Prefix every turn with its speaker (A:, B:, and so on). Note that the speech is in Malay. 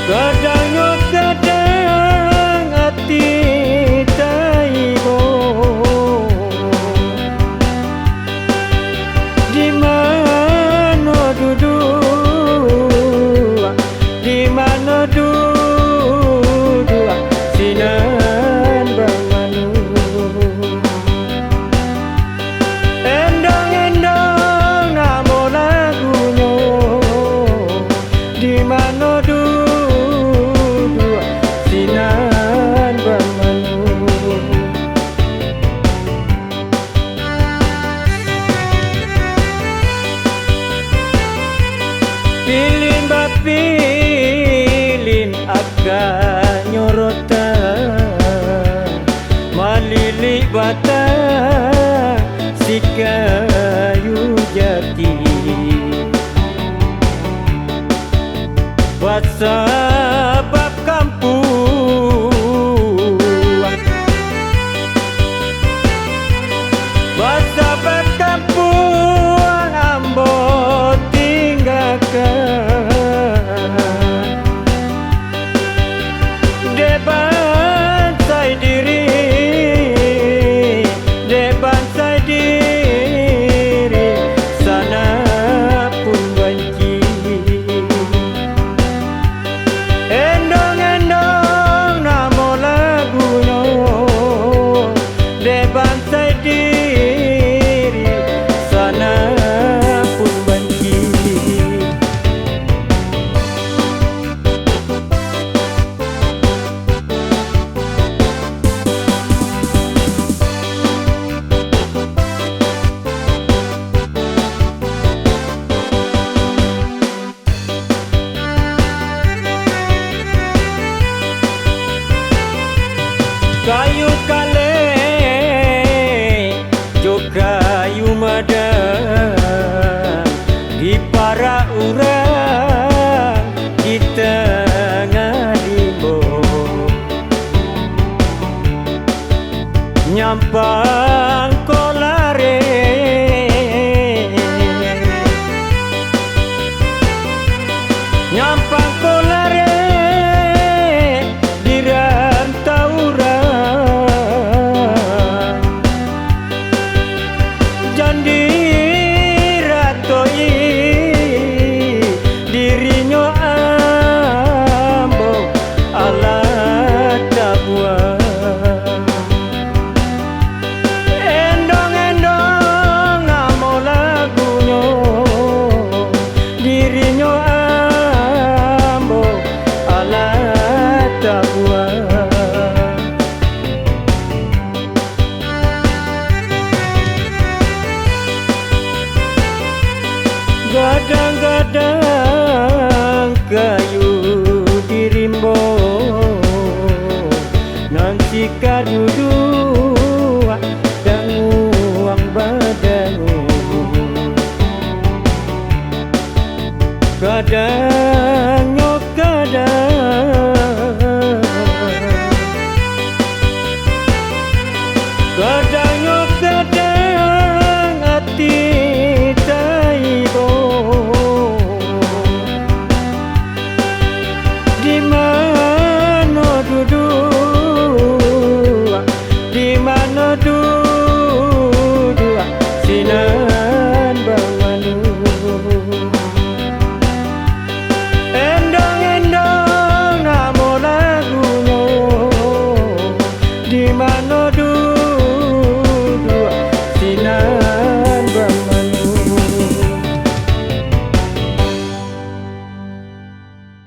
A: Kadang-kadang hati taibo, di mana duduk, di mana duduk sinan bamanu. Endang-endang namo lagunya, di mana duduk sinan bamanu. Pilin bapilin agak nyorotan, malilik batang si kayu jati. Sebab kampung, sebab kampung ambo tinggalkan. Depan saya diri, depan saya diri, sana pun benci. Endong-endong namo lagunya, depan saya diri, sana pun benci. Kayu kale jo kayu madang, di para urang di tengah limbo. Nyampang kolare, nyampang kolare